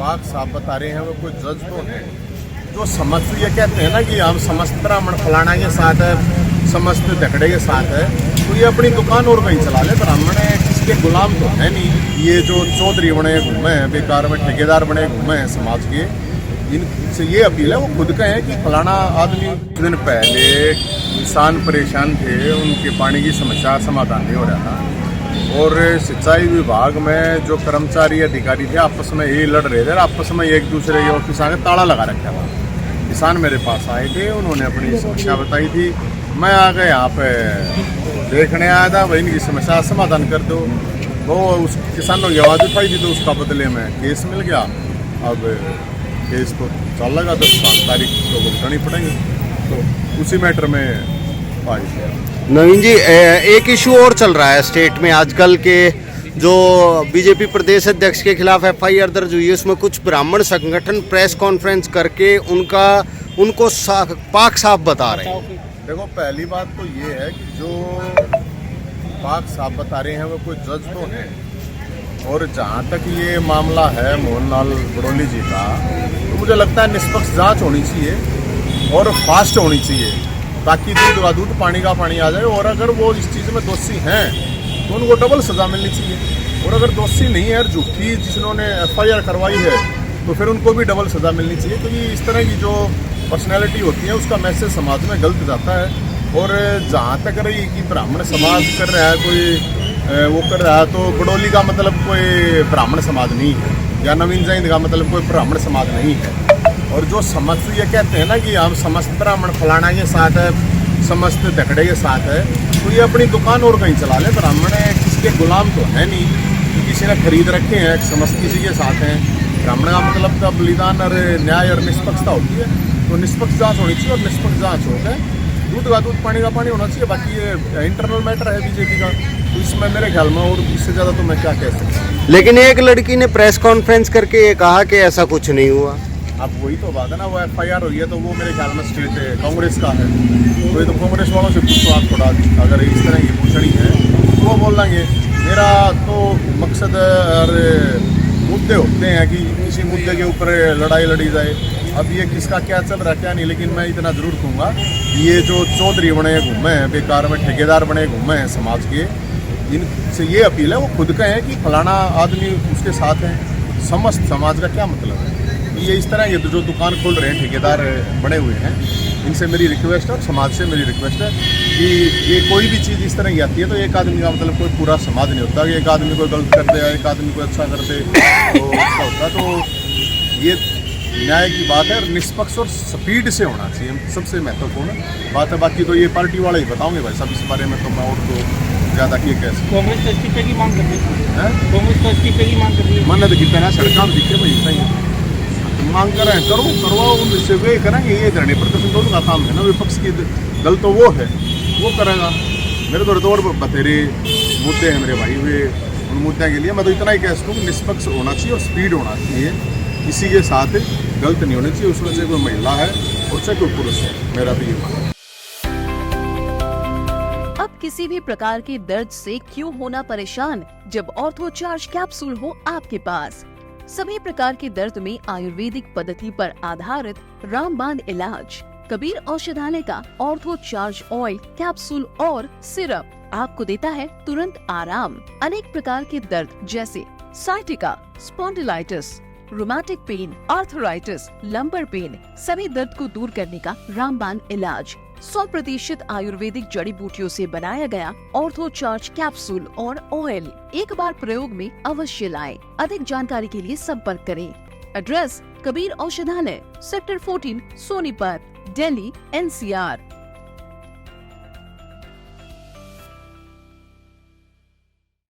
पाक साहब बता रहे हैं वो कोई जज तो है जो समस्त ये कहते हैं ना कि हम समस्त ब्राह्मण फलाना के साथ है, समस्त दखड़े के साथ है, तो ये अपनी दुकान और कहीं चला ले। ब्राह्मण है किसी के गुलाम तो है नहीं। ये जो चौधरी बने घूमे हैं, बेकार में ठेकेदार बने घूमे हैं समाज के, इनसे ये अपील है वो खुद कहें कि फलाना आदमी। कुछ दिन पहले किसान परेशान थे, उनके पानी की समस्या समाधान नहीं हो रहा था और सिंचाई विभाग में जो कर्मचारी अधिकारी थे आपस में ये लड़ रहे थे, आपस में एक दूसरे के ऑफिस आके ताला लगा रखा था। किसान मेरे पास आए थे, उन्होंने अपनी समस्या बताई थी, मैं आगे यहाँ पे देखने आया था, भाई इनकी समस्या समाधान कर दो। वो उस किसानों की आवाज़ उठाई थी तो उसका बदले में केस मिल गया। अब केस तो चल लगा 10 तारीख को भुगतानी पड़ेंगे, तो उसी मैटर में पाई गया। नवीन जी, एक इशू और चल रहा है स्टेट में आजकल के, जो बीजेपी प्रदेश अध्यक्ष के खिलाफ एफआईआर दर्ज हुई है, उसमें कुछ ब्राह्मण संगठन प्रेस कॉन्फ्रेंस करके उनको पाक साफ बता रहे हैं। देखो, पहली बात तो ये है कि जो पाक साफ बता रहे हैं वो कोई जज तो है, और जहाँ तक ये मामला है मोहनलाल बड़ौली जी का, तो मुझे लगता है निष्पक्ष जांच होनी चाहिए और फास्ट होनी चाहिए, ताकि दूध का दूध पानी का पानी आ जाए। और अगर वो इस चीज़ में दोषी हैं तो उनको डबल सज़ा मिलनी चाहिए, और अगर दोषी नहीं है और झूठी जिन्होंने एफआईआर करवाई है तो फिर उनको भी डबल सज़ा मिलनी चाहिए, क्योंकि इस तरह की जो पर्सनैलिटी होती है उसका मैसेज समाज में गलत जाता है। और जहाँ तक रही कि ब्राह्मण समाज कर रहा है कोई वो कर रहा है, तो बड़ौली का मतलब कोई ब्राह्मण समाज नहीं है, या नवीन जैन का मतलब कोई ब्राह्मण समाज नहीं है। और जो समस्त ये कहते हैं ना कि हम समस्त ब्राह्मण फलाना के साथ है, समस्त दखड़े के साथ है, तो ये अपनी दुकान और कहीं चला ले। ब्राह्मण है किसी के गुलाम तो है नहीं, तो किसी ने खरीद रखे हैं, समस्त किसी के साथ हैं। ब्राह्मण का मतलब का बलिदान और न्याय और निष्पक्षता होती है, तो निष्पक्ष जाँच होनी चाहिए, और निष्पक्ष जाँच होकर दूध का दूध पानी का पानी होना चाहिए। बाकी ये इंटरनल मैटर है बीजेपी का, तो इसमें मेरे ख्याल में और इससे ज़्यादा तो मैं क्या कह सकता हूँ। लेकिन एक लड़की ने प्रेस कॉन्फ्रेंस करके ये कहा कि ऐसा कुछ नहीं हुआ। अब वही तो बात है ना, वो एफआईआर हुई है तो वो मेरे ख्याल में स्टेट कांग्रेस का है, तो ये तो कांग्रेस वालों से पूछो आप थोड़ा, अगर इस तरह की पूछनी है तो वो बोल देंगे। मेरा तो मकसद और मुद्दे होते हैं कि किसी मुद्दे के ऊपर लड़ाई लड़ी जाए। अब ये किसका क्या चल रहा है क्या नहीं, लेकिन मैं इतना ज़रूर कहूँगा, ये जो चौधरी बने घूमे हैं, बेकार में ठेकेदार बने घूमे हैं समाज के, इनसे ये अपील है वो खुद कहें कि फलाना आदमी उसके साथ है। समस्त समाज का क्या मतलब है? ये इस तरह ये जो दुकान खोल रहे हैं ठेकेदार बने हुए हैं, इनसे मेरी रिक्वेस्ट है और समाज से मेरी रिक्वेस्ट है कि ये कोई भी चीज़ इस तरह की आती है तो एक आदमी का मतलब कोई पूरा समाज नहीं होता कि एक आदमी को गलत कर दे या एक आदमी को अच्छा कर दे तो अच्छा होता। तो ये न्याय की बात है और निष्पक्ष और स्पीड से होना चाहिए, सबसे महत्वपूर्ण बात है। बाकी तो ये पार्टी वाले ही बताओगे भाई सब, इस बारे में तो मैं और तो ज़्यादा ये कह सकता। कांग्रेस तो इस्तीफे की मांग कर रही है, कांग्रेस तो इस्तीफे की मांग कर रही है। मन्नत की पहना सड़क दिखे भाई सही मांग कर रहे हैं, करो करवाओ, उनसे वे करेंगे। ये धरने प्रदर्शन दोनों का काम है ना, विपक्ष की दल तो वो है, वो करेगा। मेरे तो और बतेरे मुद्दे हैं मेरे भाई, वे उन मुद्दों के लिए मैं तो इतना ही कह सकूँ कि निष्पक्ष होना चाहिए और स्पीड होना चाहिए, किसी के साथ गलत नहीं होनी चाहिए, उसमें से कोई महिला है और चाहे कोई पुरुष है, मेरा भी ये मानना है। अब किसी भी प्रकार के दर्द से क्यों होना परेशान, जब ऑर्थो चार्ज कैप्सूल हो आपके पास। सभी प्रकार के दर्द में आयुर्वेदिक पद्धति पर आधारित रामबाण इलाज। कबीर औषधालय का ऑर्थो चार्ज ऑयल, कैप्सूल और सिरप आपको देता है तुरंत आराम। अनेक प्रकार के दर्द जैसे sciatica, spondylitis, rheumatic pain, arthritis, lumbar pain, सभी दर्द को दूर करने का रामबाण इलाज 100% आयुर्वेदिक जड़ी बूटियों से बनाया गया ऑर्थो चार्ज कैप्सूल और ऑयल एक बार प्रयोग में अवश्य लाएं। अधिक जानकारी के लिए संपर्क करें। एड्रेस: कबीर औषधालय, सेक्टर 14, सोनीपत, दिल्ली, NCR।